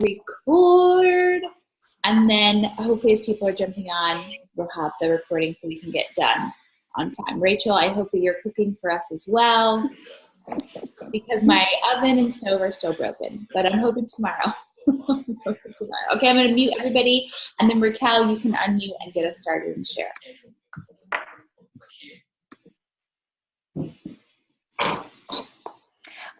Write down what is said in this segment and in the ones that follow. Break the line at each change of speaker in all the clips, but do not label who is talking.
record, and then hopefully as people are jumping on, we'll have the recording so we can get done on time. Rachel, I hope that you're cooking for us as well, because my oven and stove are still broken, but I'm hoping tomorrow. Okay, I'm going to mute everybody, and then Raquel, you can unmute and get us started and share.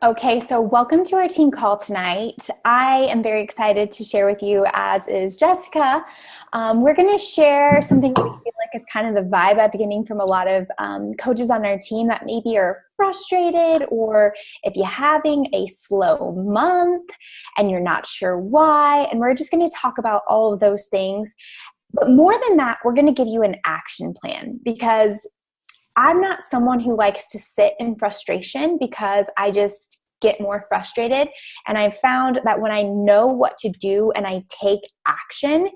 Okay, so welcome to our team call tonight. I am very excited to share with you, as is Jessica. We're going to share something that we feel like is kind of the vibe at beginning from a lot of coaches on our team that maybe are frustrated, or if you're having a slow month and you're not sure why. And we're just going to talk about all of those things. But more than that, we're going to give you an action plan, because I'm not someone who likes to sit in frustration, because I just get more frustrated. And I've found that when I know what to do and I take action,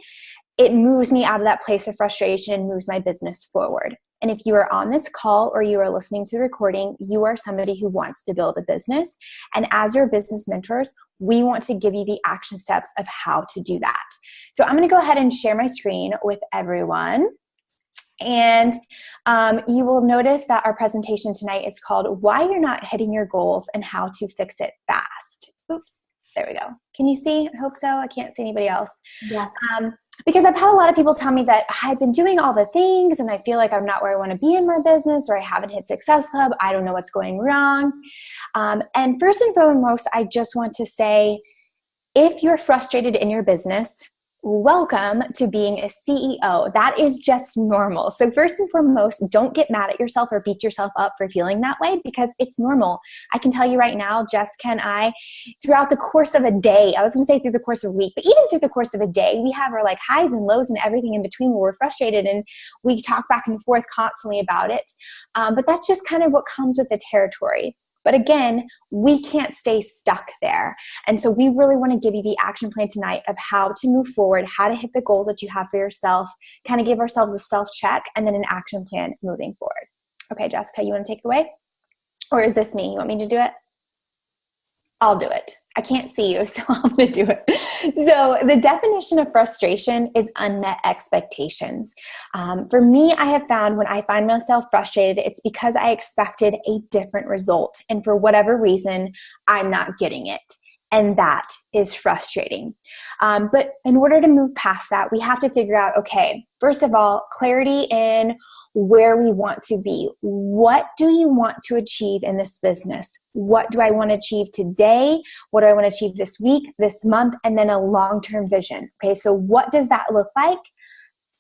it moves me out of that place of frustration and moves my business forward. And if you are on this call or you are listening to the recording, you are somebody who wants to build a business. And as your business mentors, we want to give you the action steps of how to do that. So I'm going to go ahead and share my screen with everyone. And you will notice that our presentation tonight is called Why You're Not Hitting Your Goals and How to Fix It Fast. Oops, there we go. Can you see? I hope so. I can't see anybody else.
Yes.
Because I've had a lot of people tell me that I've been doing all the things and I feel like I'm not where I want to be in my business, or I haven't hit Success Club. I don't know what's going wrong. And first and foremost, I just want to say, if you're frustrated in your business, welcome to being a CEO. That is just normal. So first and foremost, don't get mad at yourself or beat yourself up for feeling that way, because it's normal. I can tell you right now, Jessica and I, throughout the course of a day, I was going to say through the course of a week, but even through the course of a day, we have our like highs and lows and everything in between where we're frustrated, and we talk back and forth constantly about it. But that's just kind of what comes with the territory. But again, we can't stay stuck there. And so we really want to give you the action plan tonight of how to move forward, how to hit the goals that you have for yourself, kind of give ourselves a self-check, and then an action plan moving forward. Okay, Jessica, you want to take it away? Or is this me? You want me to do it? I'll do it. I can't see you, so I'm going to do it. So the definition of frustration is unmet expectations. For me, I have found when I find myself frustrated, it's because I expected a different result. And for whatever reason, I'm not getting it. And that is frustrating. But in order to move past that, we have to figure out, okay, first of all, clarity in where we want to be. What do you want to achieve in this business? What do I want to achieve today? What do I want to achieve this week, this month, and then a long-term vision? Okay, so what does that look like?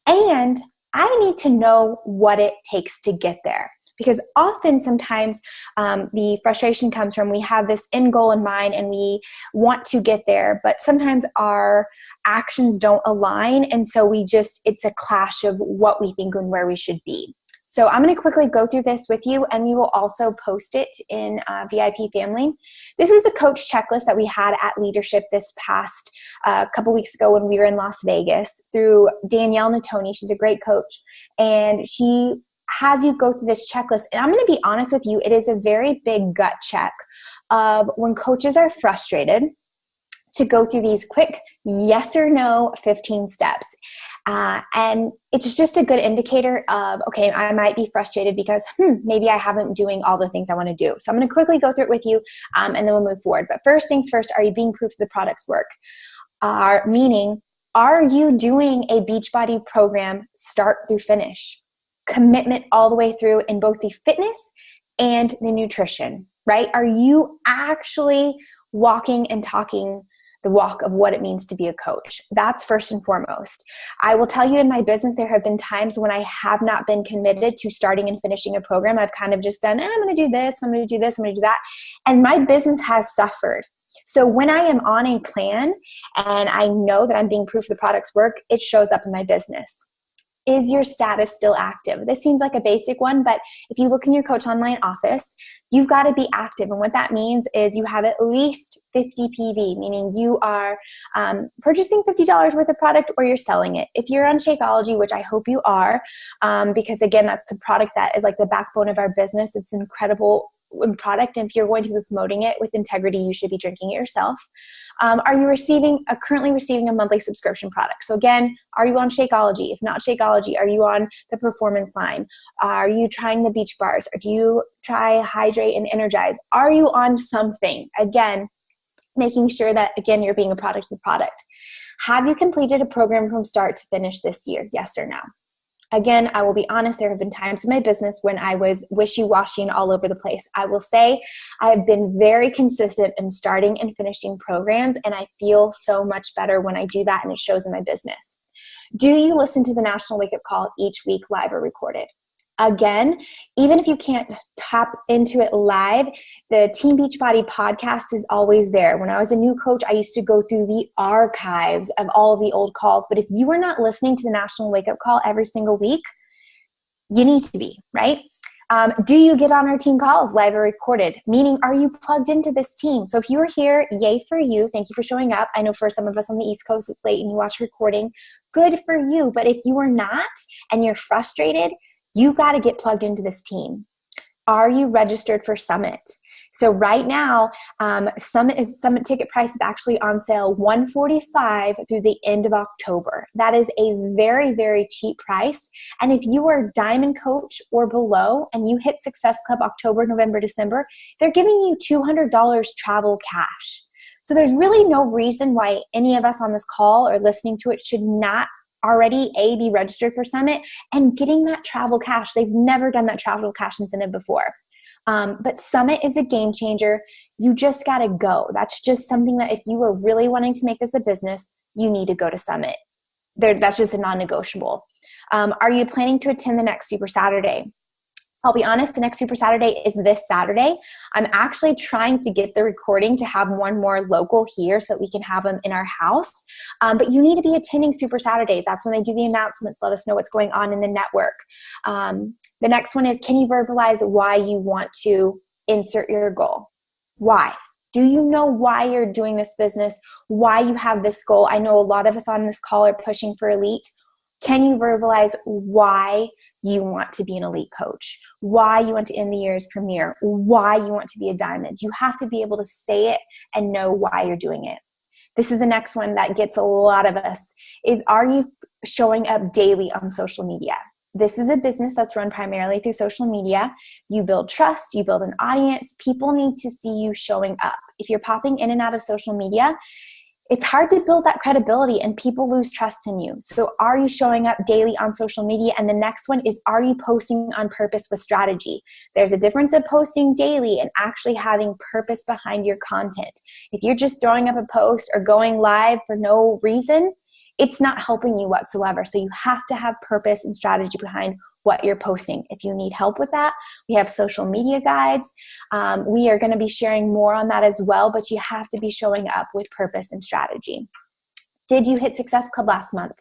And I need to know what it takes to get there. Because often, sometimes the frustration comes from we have this end goal in mind and we want to get there, but sometimes our actions don't align. And so it's a clash of what we think and where we should be. So I'm going to quickly go through this with you, and we will also post it in VIP Family. This was a coach checklist that we had at Leadership this past couple weeks ago when we were in Las Vegas through Danielle Natoni. She's a great coach, and she has you go through this checklist. And I'm going to be honest with you, it is a very big gut check of when coaches are frustrated, to go through these quick yes or no 15 steps. And it's just a good indicator of, okay, I might be frustrated because maybe I haven't been doing all the things I want to do. So I'm going to quickly go through it with you, and then we'll move forward. But first things first, are you being proof the products work? Meaning, are you doing a Beachbody program start through finish? Commitment all the way through in both the fitness and the nutrition, right? Are you actually walking and talking the walk of what it means to be a coach? That's first and foremost. I will tell you, in my business, there have been times when I have not been committed to starting and finishing a program. I've kind of just done, I'm going to do this, I'm going to do this, I'm going to do that. And my business has suffered. So when I am on a plan and I know that I'm being proof the products work, it shows up in my business. Is your status still active? This seems like a basic one, but if you look in your Coach Online office, you've got to be active. And what that means is you have at least 50 PV, meaning you are purchasing $50 worth of product or you're selling it. If you're on Shakeology, which I hope you are, because again, that's the product that is like the backbone of our business. It's incredible product, and if you're going to be promoting it with integrity, you should be drinking it yourself. Are you currently receiving a monthly subscription product? So again, are you on Shakeology? If not Shakeology, are you on the Performance line? Are you trying the beach bars? Or do you try Hydrate and Energize? Are you on something? Again, making sure that, again, you're being a product of the product. Have you completed a program from start to finish this year? Yes or no? Again, I will be honest, there have been times in my business when I was wishy-washy and all over the place. I will say I have been very consistent in starting and finishing programs, and I feel so much better when I do that, and it shows in my business. Do you listen to the National Wake Up Call each week, live or recorded? Again, even if you can't tap into it live, the Team Beachbody podcast is always there. When I was a new coach, I used to go through the archives of all of the old calls. But if you are not listening to the National Wake Up Call every single week, you need to be, right? Do you get on our team calls, live or recorded? Meaning, are you plugged into this team? So if you are here, yay for you. Thank you for showing up. I know for some of us on the East Coast, it's late and you watch recording. Good for you. But if you are not and you're frustrated, you got to get plugged into this team. Are you registered for Summit? So right now, Summit ticket price is actually on sale $145 through the end of October. That is a very, very cheap price. And if you are Diamond Coach or below and you hit Success Club October, November, December, they're giving you $200 travel cash. So there's really no reason why any of us on this call or listening to it should not already be registered for Summit and getting that travel cash. They've never done that travel cash incentive before. But Summit is a game changer. You just got to go. That's just something that if you are really wanting to make this a business, you need to go to Summit. That's just a non-negotiable. Are you planning to attend the next Super Saturday? I'll be honest, the next Super Saturday is this Saturday. I'm actually trying to get the recording to have one more local here so that we can have them in our house. But you need to be attending Super Saturdays. That's when they do the announcements, let us know what's going on in the network. The next one is, can you verbalize why you want to insert your goal? Why? Do you know why you're doing this business? Why you have this goal? I know a lot of us on this call are pushing for elite. Can you verbalize why you want to be an elite coach, why you want to end the year's premier, why you want to be a diamond? You have to be able to say it and know why you're doing it. This is the next one that gets a lot of us is, are you showing up daily on social media? This is a business that's run primarily through social media. You build trust, you build an audience. People need to see you showing up. If you're popping in and out of social media, it's hard to build that credibility and people lose trust in you. So are you showing up daily on social media? And the next one is, are you posting on purpose with strategy? There's a difference of posting daily and actually having purpose behind your content. If you're just throwing up a post or going live for no reason, it's not helping you whatsoever. So you have to have purpose and strategy behind what you're posting. If you need help with that, we have social media guides. We are going to be sharing more on that as well, but you have to be showing up with purpose and strategy. Did you hit Success Club last month?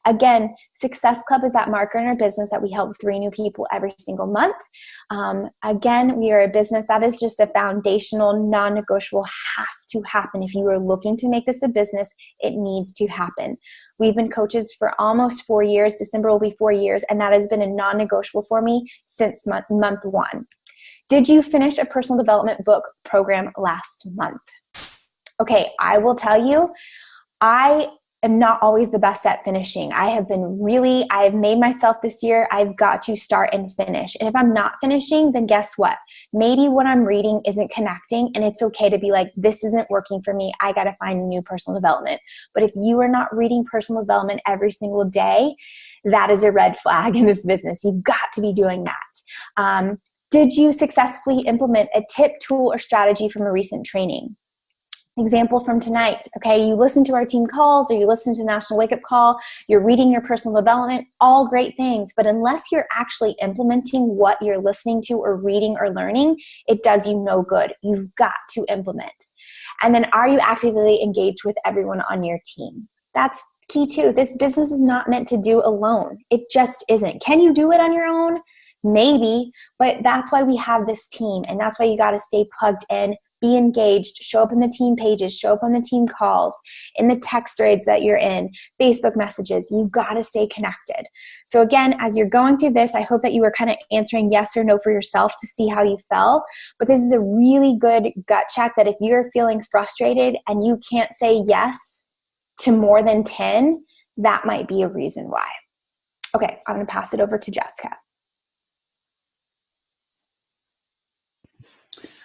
Again, Success Club is that marker in our business that we help 3 new people every single month. Again, we are a business that is just a foundational, non-negotiable, has to happen. If you are looking to make this a business, it needs to happen. We've been coaches for almost 4 years. December will be 4 years, and that has been a non-negotiable for me since month 1. Did you finish a personal development book program last month? Okay, I will tell you, I am not always the best at finishing. I've made myself this year, I've got to start and finish. And if I'm not finishing, then guess what? Maybe what I'm reading isn't connecting, and it's okay to be like, this isn't working for me. I got to find a new personal development. But if you are not reading personal development every single day, that is a red flag in this business. You've got to be doing that. Did you successfully implement a tip, tool, or strategy from a recent training? Example from tonight, okay, you listen to our team calls or you listen to National Wake Up Call, you're reading your personal development, all great things, but unless you're actually implementing what you're listening to or reading or learning, it does you no good. You've got to implement. And then, are you actively engaged with everyone on your team? That's key too. This business is not meant to do alone. It just isn't. Can you do it on your own? Maybe, but that's why we have this team, and that's why you got to stay plugged in, be engaged, show up in the team pages, show up on the team calls, in the text threads that you're in, Facebook messages. You've got to stay connected. So again, as you're going through this, I hope that you were kind of answering yes or no for yourself to see how you felt. But this is a really good gut check that if you're feeling frustrated and you can't say yes to more than 10, that might be a reason why. Okay, I'm going to pass it over to Jessica.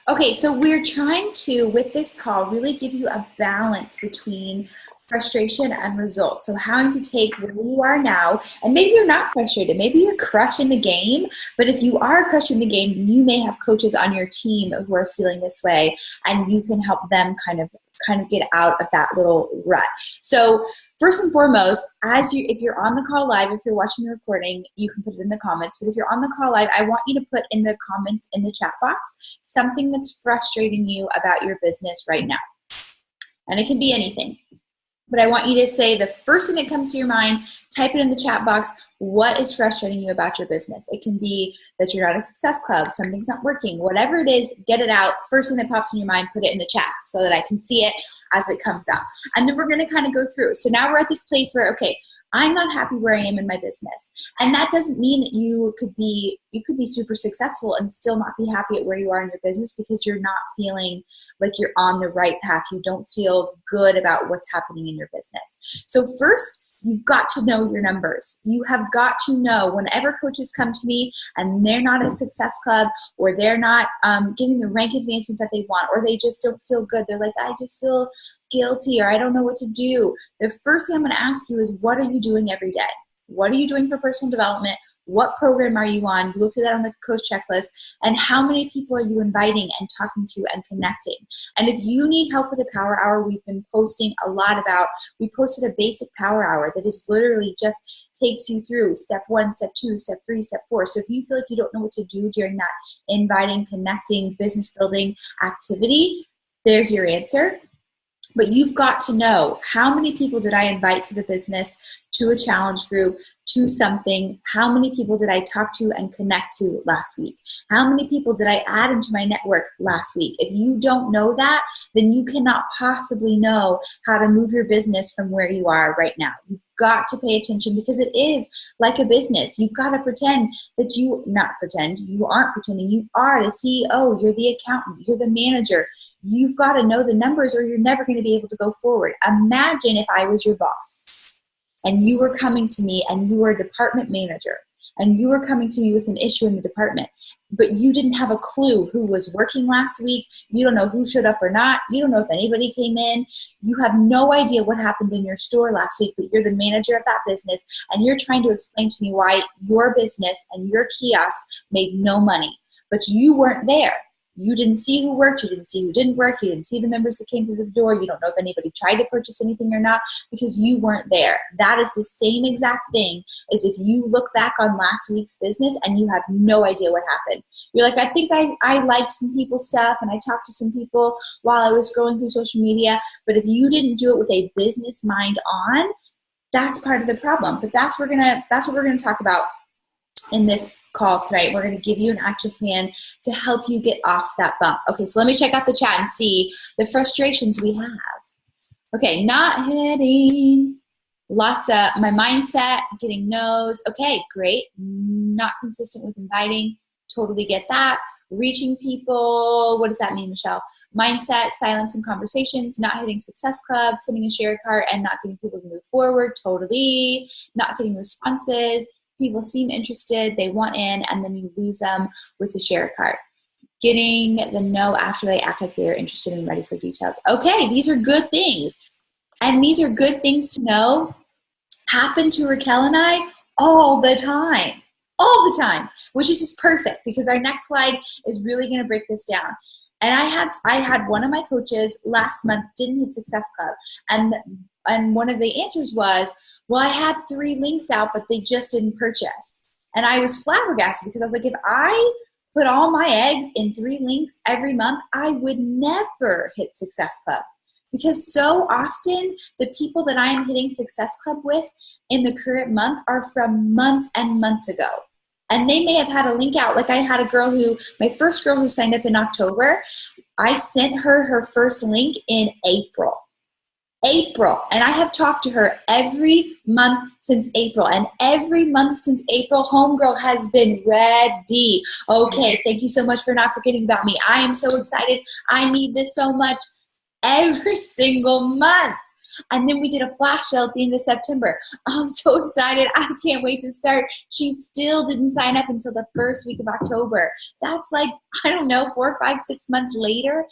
Okay, so we're trying to, with this call, really give you a balance between frustration and result. So how to take where you are now, and maybe you're not frustrated, maybe you're crushing the game, but if you are crushing the game, you may have coaches on your team who are feeling this way, and you can help them kind of get out of that little rut. So first and foremost, if you're on the call live, if you're watching the recording, you can put it in the comments. But if you're on the call live, I want you to put in the comments in the chat box something that's frustrating you about your business right now. And it can be anything. But I want you to say the first thing that comes to your mind, type it in the chat box. What is frustrating you about your business? It can be that you're not a Success Club, something's not working, whatever it is, get it out. First thing that pops in your mind, put it in the chat so that I can see it as it comes out. And then we're going to kind of go through. So now we're at this place where, okay, I'm not happy where I am in my business. And that doesn't mean that you could be super successful and still not be happy at where you are in your business because you're not feeling like you're on the right path. You don't feel good about what's happening in your business. So first, you've got to know your numbers. You have got to know whenever coaches come to me and they're not a Success Club, or they're not getting the rank advancement that they want, or they just don't feel good. They're like, I just feel guilty, or I don't know what to do. The first thing I'm going to ask you is, what are you doing every day? What are you doing for personal development? What program are you on? You looked at that on the coach checklist. And how many people are you inviting and talking to and connecting? And if you need help with the Power Hour, we've been posting a lot about, we posted a basic Power Hour that is literally just takes you through step 1, step 2, step 3, step 4. So if you feel like you don't know what to do during that inviting, connecting, business building activity, there's your answer. But you've got to know, how many people did I invite to the business, to a challenge group, to something? How many people did I talk to and connect to last week? How many people did I add into my network last week? If you don't know that, then you cannot possibly know how to move your business from where you are right now. You've got to pay attention, because it is like a business. You've got to pretend that you aren't pretending. You are the CEO, you're the accountant, you're the manager. You've got to know the numbers, or you're never going to be able to go forward. Imagine if I was your boss and you were coming to me and you were a department manager and you were coming to me with an issue in the department, but you didn't have a clue who was working last week. You don't know who showed up or not. You don't know if anybody came in. You have no idea what happened in your store last week, but you're the manager of that business, and you're trying to explain to me why your business and your kiosk made no money, but you weren't there. You didn't see who worked, you didn't see who didn't work, you didn't see the members that came through the door, you don't know if anybody tried to purchase anything or not, because you weren't there. That is the same exact thing as if you look back on last week's business and you have no idea what happened. You're like, I think I liked some people's stuff and I talked to some people while I was scrolling through social media, but if you didn't do it with a business mind on, that's part of the problem. But that's what we're gonna talk about in this call tonight. We're going to give you an action plan to help you get off that bump. Okay, so let me check out the chat and see the frustrations we have. Okay, not hitting, lots of my mindset, getting no's. Okay, great. Not consistent with inviting, totally get that. Reaching people, what does that mean, Michelle? Mindset, silence in conversations, not hitting Success Club, sending a share cart and not getting people to move forward, totally. Not getting responses. People seem interested, they want in, and then you lose them with the share cart. Getting the no after they act like they are interested and ready for details. Okay, these are good things. And these are good things to know. Happen to Raquel and I all the time. All the time. Which is just perfect, because our next slide is really going to break this down. And I had one of my coaches last month didn't hit Success Club. And one of the answers was, well, I had 3 links out, but they just didn't purchase. And I was flabbergasted, because I was like, if I put all my eggs in 3 links every month, I would never hit Success Club. Because so often the people that I am hitting Success Club with in the current month are from months and months ago. And they may have had a link out. Like I had my first girl who signed up in October, I sent her her first link in April. And I have talked to her every month since April, and every month since April, Homegirl has been ready. Okay, thank you so much for not forgetting about me. I am so excited. I need this so much. Every single month. And then we did a flash sale at the end of September. I'm so excited. I can't wait to start. She still didn't sign up until the first week of October. That's like, I don't know, 4, 5, 6 months later.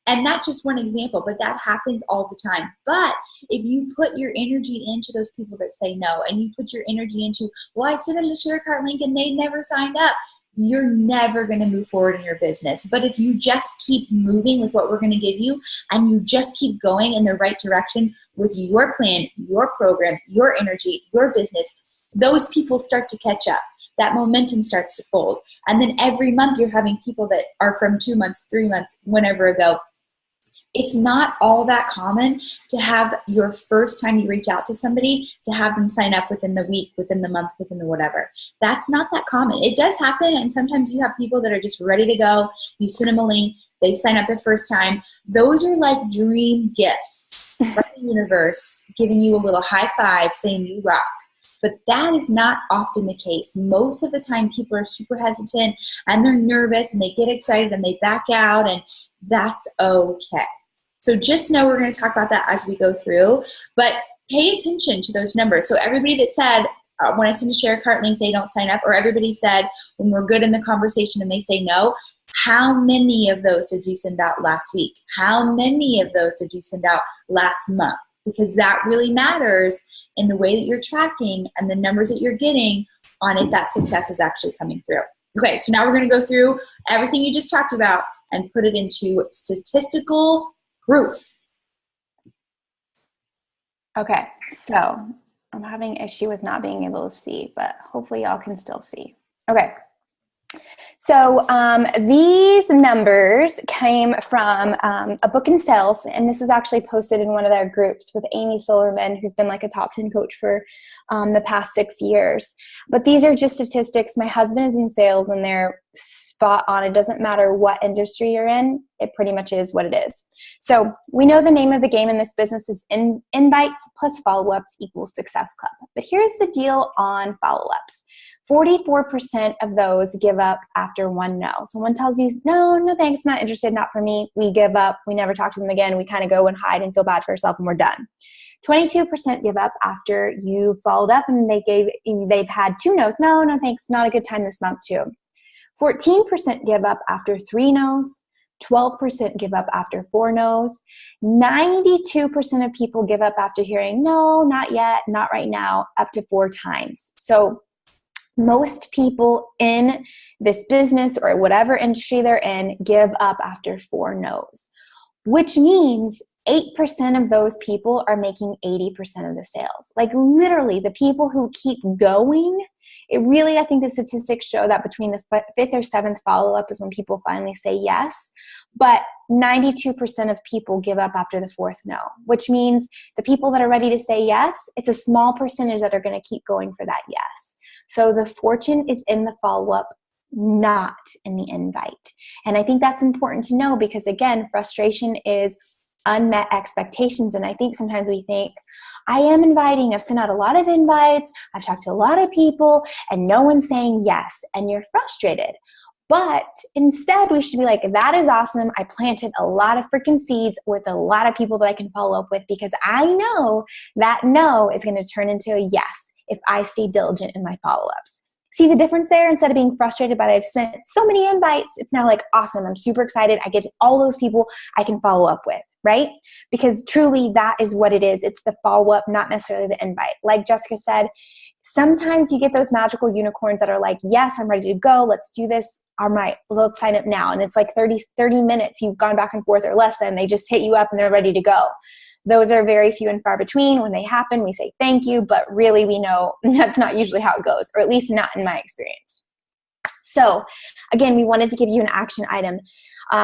And that's just one example, but that happens all the time. But if you put your energy into those people that say no, and you put your energy into, well, I sent them the share cart link and they never signed up, you're never going to move forward in your business. But if you just keep moving with what we're going to give you, and you just keep going in the right direction with your plan, your program, your energy, your business, those people start to catch up. That momentum starts to fold. And then every month you're having people that are from 2 months, 3 months, whenever ago. It's not all that common to have your first time you reach out to somebody to have them sign up within the week, within the month, within the whatever. That's not that common. It does happen, and sometimes you have people that are just ready to go. You send them a link. They sign up the first time. Those are like dream gifts from the universe giving you a little high five saying you rock. But that is not often the case. Most of the time people are super hesitant and they're nervous and they get excited and they back out, and that's okay. So just know we're going to talk about that as we go through, but pay attention to those numbers. So everybody that said, when I send a share cart link, they don't sign up, or everybody said when we're good in the conversation and they say no, how many of those did you send out last week? How many of those did you send out last month? Because that really matters in the way that you're tracking and the numbers that you're getting on if that success is actually coming through. Okay, so now we're going to go through everything you just talked about and put it into statistical proof.
Okay, so I'm having an issue with not being able to see, but hopefully y'all can still see. Okay. So these numbers came from a book in sales, and this was actually posted in one of their groups with Amy Silverman, who's been like a top 10 coach for the past 6 years. But these are just statistics. My husband is in sales, and they're spot on. It doesn't matter what industry you're in. It pretty much is what it is. So we know the name of the game in this business is invites plus follow-ups equals Success Club. But here's the deal on follow-ups. 44% of those give up after one no. Someone tells you, no thanks, not interested, not for me. We give up. We never talk to them again. We kind of go and hide and feel bad for ourselves, and we're done. 22% give up after you followed up and they've had 2 no's. No thanks, not a good time this month too. 14% give up after 3 no's. 12% give up after 4 no's. 92% of people give up after hearing no, not yet, not right now, up to 4 times. So most people in this business or whatever industry they're in give up after 4 no's, which means 8% of those people are making 80% of the sales. Like literally the people who keep going, it really, I think the statistics show that between the 5th or 7th follow-up is when people finally say yes. But 92% of people give up after the 4th no, which means the people that are ready to say yes, it's a small percentage that are going to keep going for that yes. So the fortune is in the follow-up, not in the invite. And I think that's important to know because, again, frustration is unmet expectations. And I think sometimes we think, I am inviting, I've sent out a lot of invites, I've talked to a lot of people, and no one's saying yes, and you're frustrated. But instead, we should be like, that is awesome. I planted a lot of freaking seeds with a lot of people that I can follow up with because I know that no is going to turn into a yes if I stay diligent in my follow-ups. See the difference there? Instead of being frustrated, but I've sent so many invites, it's now like, awesome, I'm super excited. I get to all those people I can follow up with, right? Because truly that is what it is. It's the follow-up, not necessarily the invite. Like Jessica said, sometimes you get those magical unicorns that are like, yes, I'm ready to go. Let's do this. All right, let's sign up now. And it's like 30 minutes. You've gone back and forth or less than. They just hit you up and they're ready to go. Those are very few and far between. When they happen, we say thank you, but really we know that's not usually how it goes, or at least not in my experience. So again, we wanted to give you an action item.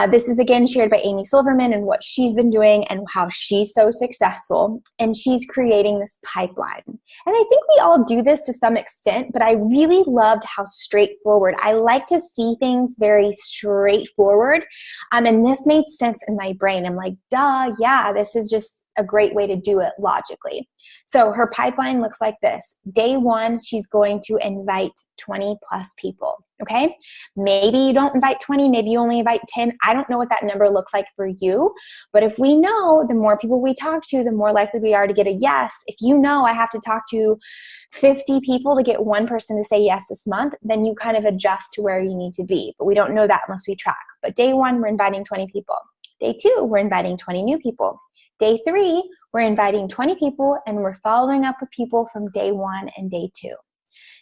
This is again shared by Amy Silverman and what she's been doing and how she's so successful. And she's creating this pipeline. And I think we all do this to some extent, but I really loved how straightforward. I like to see things very straightforward. And this made sense in my brain. I'm like, duh, yeah, this is just a great way to do it logically. So her pipeline looks like this. Day 1, she's going to invite 20 plus people, okay? Maybe you don't invite 20, maybe you only invite 10. I don't know what that number looks like for you, but if we know the more people we talk to, the more likely we are to get a yes. If you know I have to talk to 50 people to get one person to say yes this month, then you kind of adjust to where you need to be, but we don't know that unless we track. But day 1, we're inviting 20 people. Day 2, we're inviting 20 new people. Day 3, we're inviting 20 people and we're following up with people from day 1 and day 2.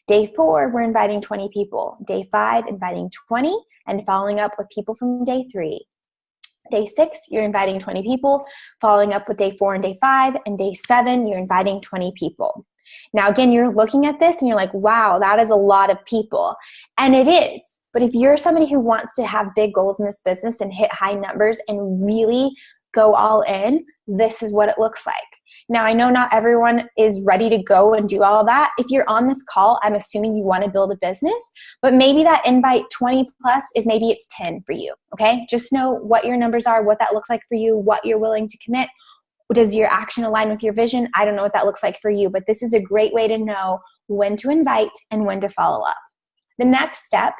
Day 4, we're inviting 20 people. Day 5, inviting 20 and following up with people from day 3. Day 6, you're inviting 20 people, following up with day 4 and day 5. And day 7, you're inviting 20 people. Now, again, you're looking at this and you're like, wow, that is a lot of people. And it is. But if you're somebody who wants to have big goals in this business and hit high numbers and really go all in, this is what it looks like. Now, I know not everyone is ready to go and do all of that. If you're on this call, I'm assuming you want to build a business, but maybe that invite 20 plus is maybe it's 10 for you, okay? Just know what your numbers are, what that looks like for you, what you're willing to commit. Does your action align with your vision? I don't know what that looks like for you, but this is a great way to know when to invite and when to follow up. The next step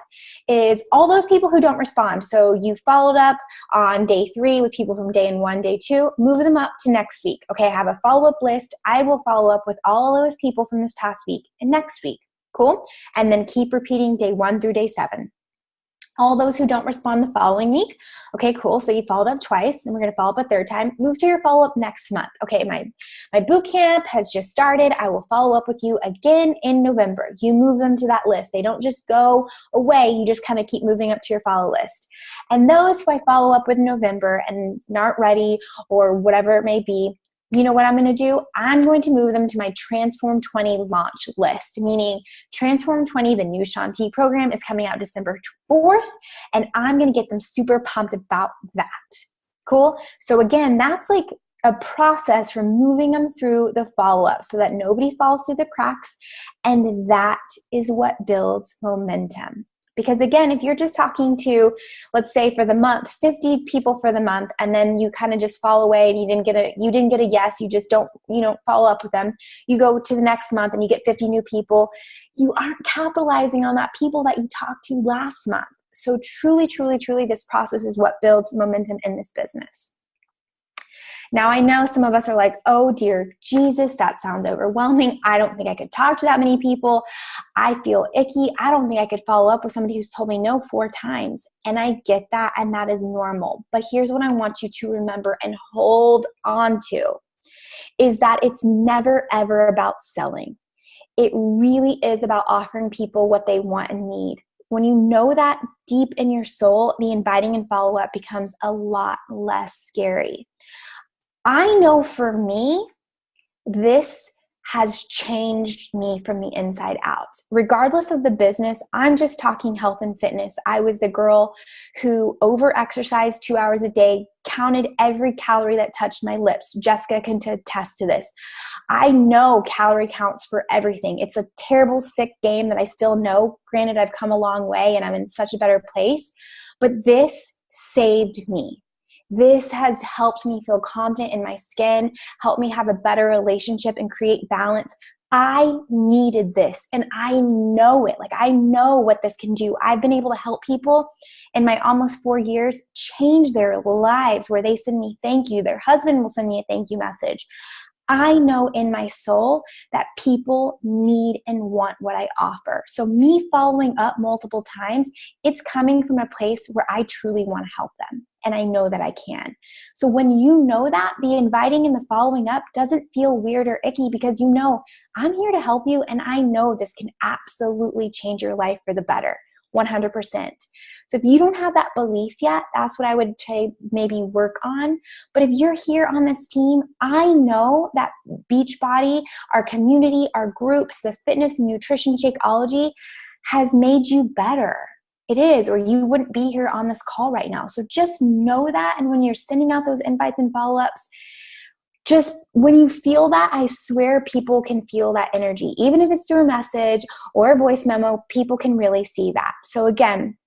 is all those people who don't respond. So you followed up on day 3 with people from day 1, day 2, move them up to next week. Okay, I have a follow-up list. I will follow up with all those people from this past week and next week. Cool? And then keep repeating day 1 through day 7. All those who don't respond the following week. Okay, cool. So you followed up twice and we're going to follow up a third time. Move to your follow-up next month. Okay, my boot camp has just started. I will follow up with you again in November. You move them to that list. They don't just go away. You just kind of keep moving up to your follow list. And those who I follow up with in November and aren't ready or whatever it may be, you know what I'm going to do? I'm going to move them to my Transform 20 launch list, meaning Transform 20, the new Shanti program, is coming out December 4th, and I'm going to get them super pumped about that. Cool? So again, that's like a process for moving them through the follow-up so that nobody falls through the cracks, and that is what builds momentum. Because again, if you're just talking to, let's say for the month, 50 people for the month, and then you kind of just fall away and you didn't get a yes, you just don't follow up with them. You go to the next month and you get 50 new people. You aren't capitalizing on that people that you talked to last month. So truly, truly, truly, this process is what builds momentum in this business. Now, I know some of us are like, oh dear Jesus, that sounds overwhelming. I don't think I could talk to that many people. I feel icky. I don't think I could follow up with somebody who's told me no 4 times. And I get that, and that is normal. But here's what I want you to remember and hold on to, is that it's never, ever about selling. It really is about offering people what they want and need. When you know that deep in your soul, the inviting and follow-up becomes a lot less scary. I know for me, this has changed me from the inside out. Regardless of the business, I'm just talking health and fitness. I was the girl who over-exercised 2 hours a day, counted every calorie that touched my lips. Jessica can attest to this. I know calorie counts for everything. It's a terrible, sick game that I still know. Granted, I've come a long way and I'm in such a better place, but this saved me. This has helped me feel confident in my skin, helped me have a better relationship and create balance. I needed this, and I know it. Like, I know what this can do. I've been able to help people in my almost 4 years change their lives, where they send me thank you. Their husband will send me a thank you message. I know in my soul that people need and want what I offer. So me following up multiple times, it's coming from a place where I truly want to help them. And I know that I can. So when you know that, the inviting and the following up doesn't feel weird or icky, because you know, I'm here to help you, and I know this can absolutely change your life for the better, 100%. So if you don't have that belief yet, that's what I would say maybe work on. But if you're here on this team, I know that Beachbody, our community, our groups, the fitness and nutrition Shakeology has made you better. it is, or you wouldn't be here on this call right now. So just know that. And when you're sending out those invites and follow-ups, just when you feel that, I swear people can feel that energy. Even if it's through a message or a voice memo, people can really see that. So again,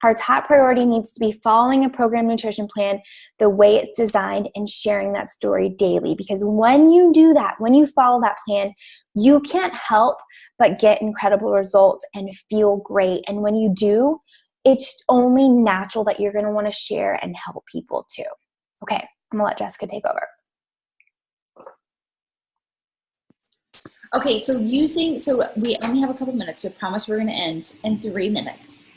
our top priority needs to be following a program nutrition plan the way it's designed and sharing that story daily. Because when you do that, when you follow that plan, you can't help but get incredible results and feel great. And when you do, it's only natural that you're going to want to share and help people too. Okay, I'm going to let Jessica take over.
Okay, so we only have a couple minutes, so I promise we're going to end in 3 minutes.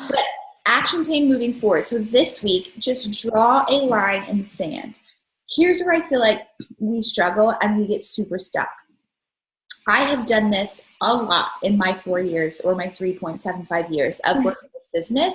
But action plan moving forward. So this week, just draw a line in the sand. Here's where I feel like we struggle and we get super stuck. I have done this a lot in my 4 years, or my 3.75 years of working this business.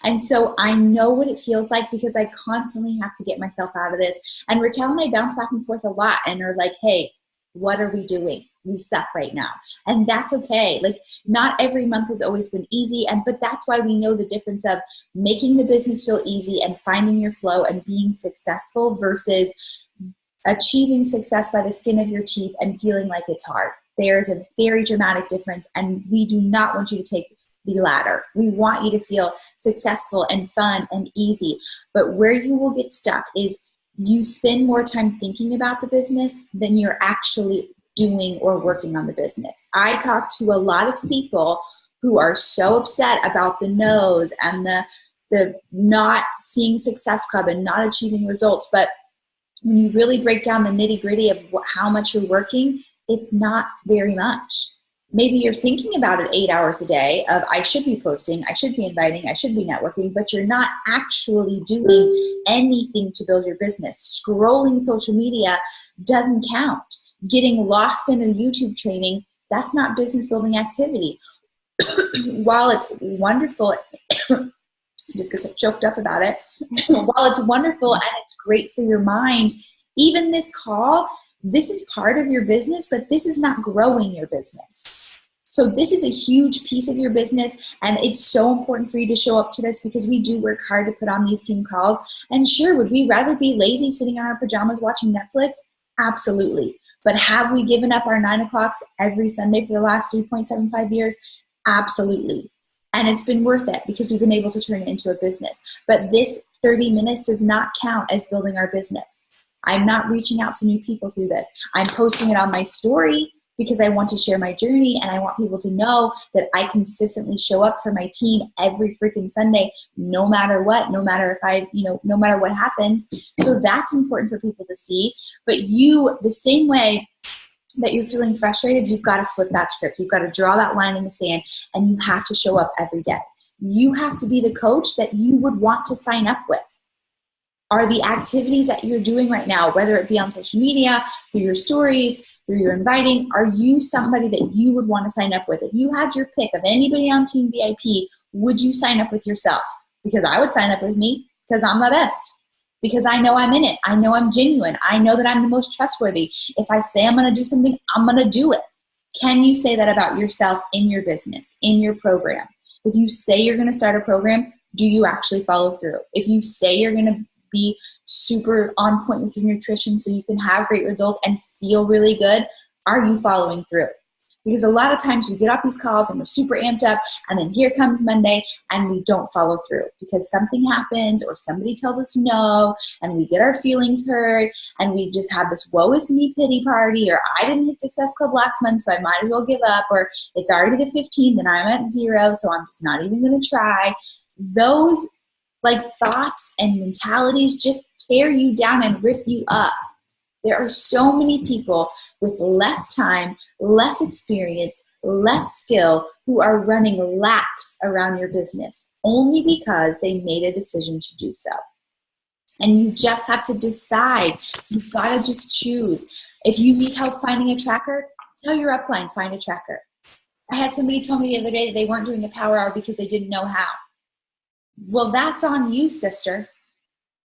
And so I know what it feels like because I constantly have to get myself out of this. And Raquel and I bounce back and forth a lot and are like, hey, what are we doing? We suck right now. And that's okay. Like, not every month has always been easy. But that's why we know the difference of making the business feel easy and finding your flow and being successful versus achieving success by the skin of your teeth and feeling like it's hard. There's a very dramatic difference, and we do not want you to take the latter. We want you to feel successful and fun and easy. But where you will get stuck is you spend more time thinking about the business than you're actually doing or working on the business. I talk to a lot of people who are so upset about the no's and the not seeing Success Club and not achieving results. But when you really break down the nitty-gritty of how much you're working, it's not very much. Maybe you're thinking about it 8 hours a day of I should be posting, I should be inviting, I should be networking, but you're not actually doing anything to build your business. Scrolling social media doesn't count. Getting lost in a YouTube training, that's not business building activity. While it's wonderful, just get so choked up about it. While it's wonderful and it's great for your mind, even this call, this is part of your business, but this is not growing your business. So this is a huge piece of your business, and it's so important for you to show up to this because we do work hard to put on these team calls. And sure, would we rather be lazy sitting in our pajamas watching Netflix? Absolutely. But have we given up our 9 o'clocks every Sunday for the last 3.75 years? Absolutely. And it's been worth it because we've been able to turn it into a business. But this 30 minutes does not count as building our business. I'm not reaching out to new people through this. I'm posting it on my story because I want to share my journey and I want people to know that I consistently show up for my team every freaking Sunday, no matter what, no matter what happens. So that's important for people to see. But you, the same way that you're feeling frustrated, you've got to flip that script. You've got to draw that line in the sand, and you have to show up every day. You have to be the coach that you would want to sign up with. Are the activities that you're doing right now, whether it be on social media, through your stories, through your inviting, are you somebody that you would want to sign up with? If you had your pick of anybody on Team VIP, would you sign up with yourself? Because I would sign up with me because I'm the best. Because I know I'm in it. I know I'm genuine. I know that I'm the most trustworthy. If I say I'm going to do something, I'm going to do it. Can you say that about yourself in your business, in your program? If you say you're going to start a program, do you actually follow through? If you say you're going to be super on point with your nutrition so you can have great results and feel really good, are you following through? Because a lot of times we get off these calls and we're super amped up, and then here comes Monday and we don't follow through because something happens or somebody tells us no, and we get our feelings hurt, and we just have this woe is me pity party, or I didn't hit Success Club last month so I might as well give up, or it's already the 15th and I'm at 0 so I'm just not even going to try. Those thoughts and mentalities just tear you down and rip you up. There are so many people with less time, less experience, less skill who are running laps around your business only because they made a decision to do so. And you just have to decide. You've got to just choose. If you need help finding a tracker, tell your upline, find a tracker. I had somebody tell me the other day that they weren't doing a power hour because they didn't know how. Well, that's on you, sister.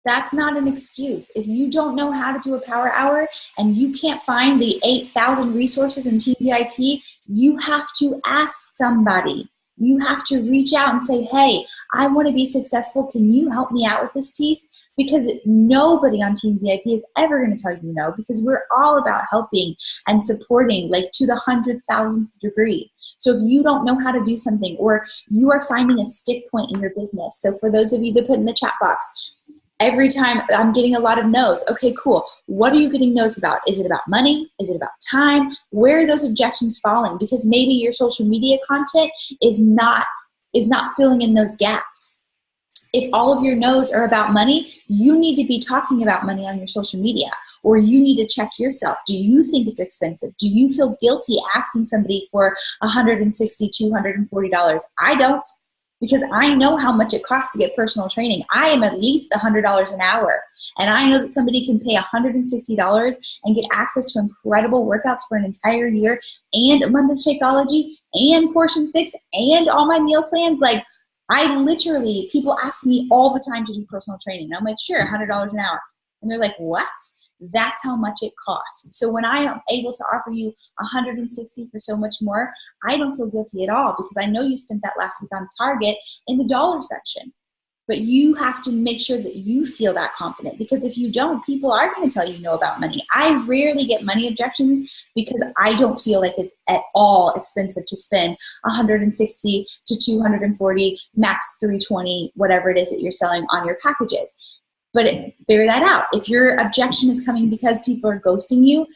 That's not an excuse. If you don't know how to do a power hour and you can't find the 8,000 resources in Team VIP, you have to ask somebody. You have to reach out and say, hey, I want to be successful. Can you help me out with this piece? Because nobody on Team VIP is ever going to tell you no, because we're all about helping and supporting, like to the 100,000th degree. So if you don't know how to do something, or you are finding a stick point in your business. So for those of you that put in the chat box, every time I'm getting a lot of no's. Okay, cool. What are you getting no's about? Is it about money? Is it about time? Where are those objections falling? Because maybe your social media content is not filling in those gaps. If all of your no's are about money, you need to be talking about money on your social media, or you need to check yourself. Do you think it's expensive? Do you feel guilty asking somebody for $160, $240? I don't, because I know how much it costs to get personal training. I am at least $100 an hour, and I know that somebody can pay $160 and get access to incredible workouts for an entire year, and a month of Shakeology, and Portion Fix, and all my meal plans. Like, I literally, people ask me all the time to do personal training. And I'm like, sure, $100 an hour. And they're like, what? That's how much it costs. So when I am able to offer you $160 for so much more, I don't feel guilty at all, because I know you spent that last week on Target in the dollar section. But you have to make sure that you feel that confident, because if you don't, people are going to tell you no about money. I rarely get money objections because I don't feel like it's at all expensive to spend $160 to $240, max $320, whatever it is that you're selling on your packages. But figure that out. If your objection is coming because people are ghosting you,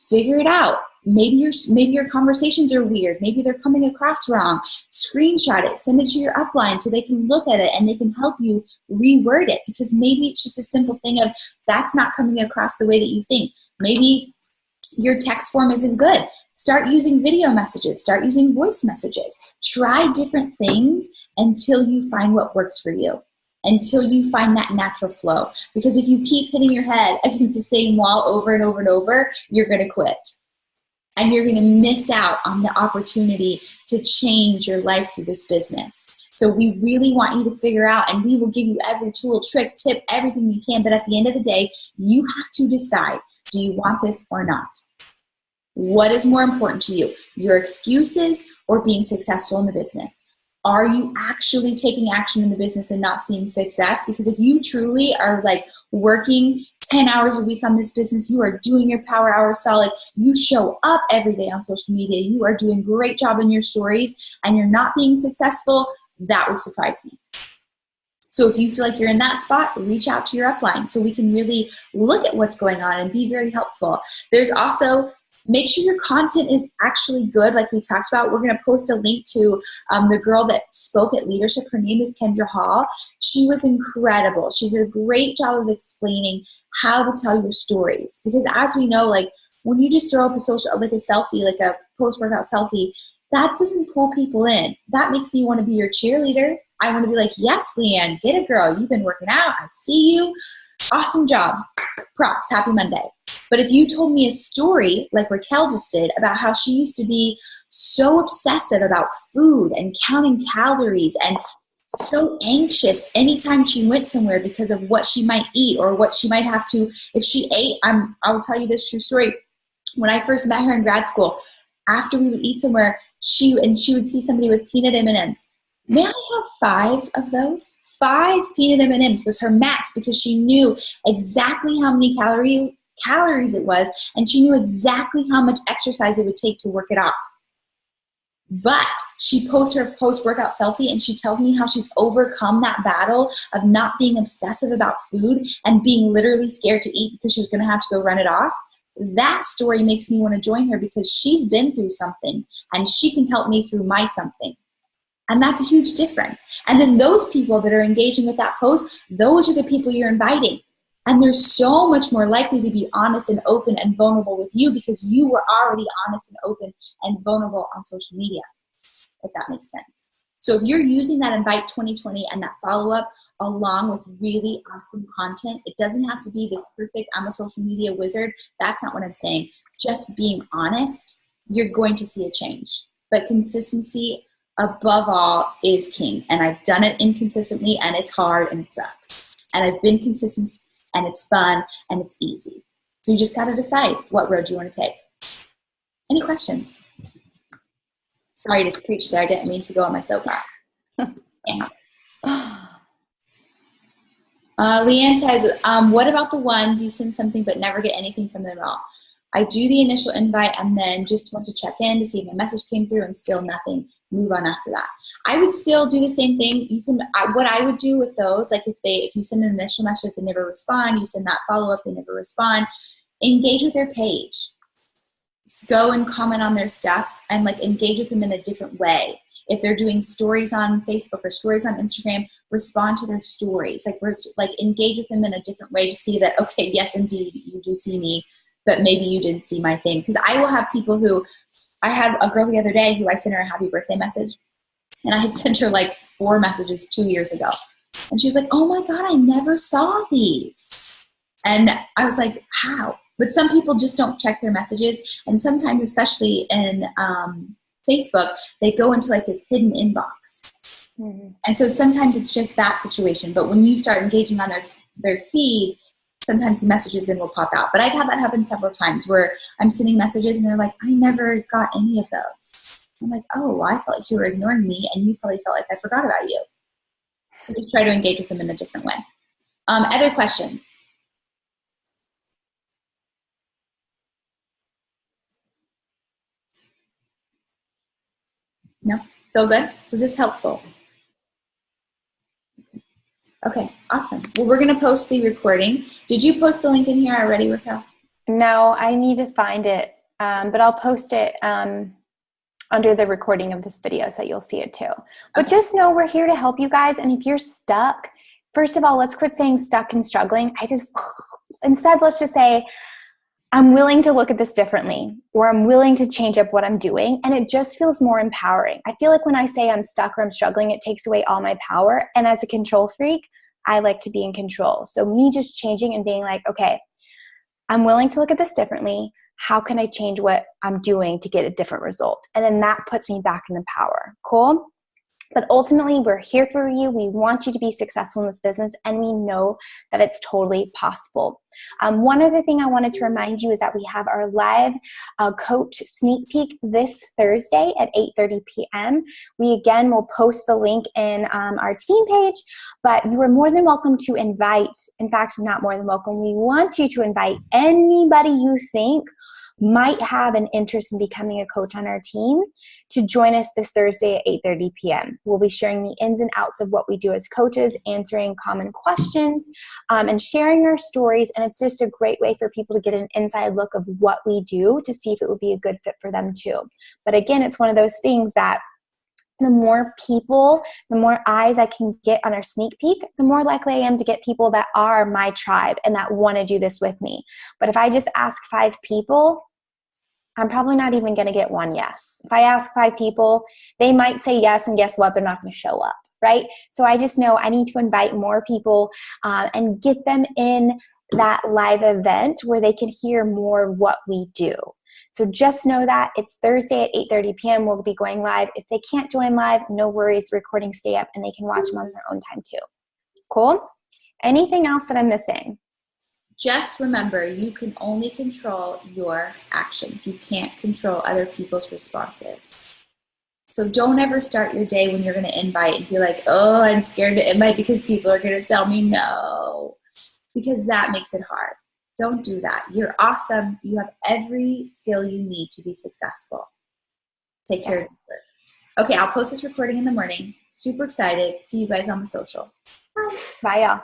figure it out. Maybe your conversations are weird. Maybe they're coming across wrong. Screenshot it, send it to your upline so they can look at it and they can help you reword it, because maybe it's just a simple thing of that's not coming across the way that you think. Maybe your text form isn't good. Start using video messages. Start using voice messages. Try different things until you find what works for you, until you find that natural flow. Because if you keep hitting your head against the same wall over and over and over, you're going to quit. And you're going to miss out on the opportunity to change your life through this business. So we really want you to figure out, and we will give you every tool, trick, tip, everything we can. But at the end of the day, you have to decide, do you want this or not? What is more important to you, your excuses or being successful in the business? Are you actually taking action in the business and not seeing success? Because if you truly are like working 10 hours a week on this business, you are doing your power hours solid, you show up every day on social media, you are doing a great job in your stories, and you're not being successful, that would surprise me. So if you feel like you're in that spot, reach out to your upline so we can really look at what's going on and be very helpful. There's also, make sure your content is actually good, like we talked about. We're going to post a link to the girl that spoke at Leadership. Her name is Kendra Hall. She was incredible. She did a great job of explaining how to tell your stories. Because as we know, like when you just throw up a selfie, like a post-workout selfie, that doesn't pull people in. That makes me want to be your cheerleader. I want to be like, yes, Leanne, get it, girl. You've been working out. I see you. Awesome job. Props. Happy Monday. But if you told me a story like Raquel just did about how she used to be so obsessive about food and counting calories and so anxious anytime she went somewhere because of what she might eat or what she might have to, if she ate, I will tell you this true story. When I first met her in grad school, after we would eat somewhere, she would see somebody with peanut M&Ms. May I have 5 of those? 5 peanut M&Ms was her max, because she knew exactly how many calories it was, and she knew exactly how much exercise it would take to work it off. But she posts her post-workout selfie and she tells me how she's overcome that battle of not being obsessive about food and being literally scared to eat because she was going to have to go run it off. That story makes me want to join her, because she's been through something and she can help me through my something. And that's a huge difference. And then those people that are engaging with that post, those are the people you're inviting. And they're so much more likely to be honest and open and vulnerable with you, because you were already honest and open and vulnerable on social media, if that makes sense. So if you're using that Invite 2020 and that follow-up along with really awesome content, it doesn't have to be this perfect, I'm a social media wizard. That's not what I'm saying. Just being honest, you're going to see a change. But consistency, above all, is king. And I've done it inconsistently, and it's hard and it sucks. And I've been consistent, and it's fun and it's easy. So you just got to decide what road you want to take. Any questions? Sorry to preach there. I didn't mean to go on my soapbox. Yeah. Leanne says, what about the ones you send something but never get anything from them at all? I do the initial invite and then just want to check in to see if my message came through and still nothing. Move on after that. I would still do the same thing. You can. What I would do with those, like if you send an initial message and never respond, you send that follow up, they never respond. Engage with their page. Go and comment on their stuff and like engage with them in a different way. If they're doing stories on Facebook or stories on Instagram, respond to their stories. Like engage with them in a different way to see that, okay, yes, indeed, you do see me, but maybe you didn't see my thing. Because I will have people who, I had a girl the other day who I sent her a happy birthday message, and I had sent her like 4 messages 2 years ago. And she was like, oh my God, I never saw these. And I was like, how? But some people just don't check their messages. And sometimes, especially in Facebook, they go into like this hidden inbox. Mm-hmm. And so sometimes it's just that situation. But when you start engaging on their feed, sometimes the messages then will pop out. But I've had that happen several times where I'm sending messages and they're like, I never got any of those. I'm like, oh, well, I felt like you were ignoring me and you probably felt like I forgot about you. So just try to engage with them in a different way. Other questions? No? Feel good? Was this helpful? Okay, awesome. Well, we're going to post the recording. Did you post the link in here already, Raquel?
No, I need to find it, but I'll post it under the recording of this video so you'll see it too. But just know we're here to help you guys. And if you're stuck, first of all, let's quit saying stuck and struggling. Instead, let's just say, I'm willing to look at this differently, or I'm willing to change up what I'm doing. And it just feels more empowering. I feel like when I say I'm stuck or I'm struggling, it takes away all my power. And as a control freak, I like to be in control. So me just changing and being like, okay, I'm willing to look at this differently. How can I change what I'm doing to get a different result? And then that puts me back in the power. Cool? But ultimately, we're here for you. We want you to be successful in this business, and we know that it's totally possible. One other thing I wanted to remind you is that we have our live coach sneak peek this Thursday at 8:30 p.m. We, again, will post the link in our team page, but you are more than welcome to invite, in fact, not more than welcome, we want you to invite anybody you think might have an interest in becoming a coach on our team to join us this Thursday at 8:30 p.m. We'll be sharing the ins and outs of what we do as coaches, answering common questions, and sharing our stories. And it's just a great way for people to get an inside look of what we do to see if it would be a good fit for them too. But again, it's one of those things that the more people, the more eyes I can get on our sneak peek, the more likely I am to get people that are my tribe and that want to do this with me. But if I just ask 5 people, I'm probably not even going to get one yes. If I ask 5 people, they might say yes, and guess what? They're not going to show up, right? So I just know I need to invite more people and get them in that live event where they can hear more of what we do. So just know that it's Thursday at 8:30 p.m. We'll be going live. If they can't join live, no worries. The recordings stay up and they can watch them on their own time too. Cool? Anything else that I'm missing?
Just remember, you can only control your actions. You can't control other people's responses. So don't ever start your day when you're going to invite and be like, oh, I'm scared to invite because people are going to tell me no. Because that makes it hard. Don't do that. You're awesome. You have every skill you need to be successful. Take care of you first. Okay, I'll post this recording in the morning. Super excited. See you guys on the social.
Bye, y'all.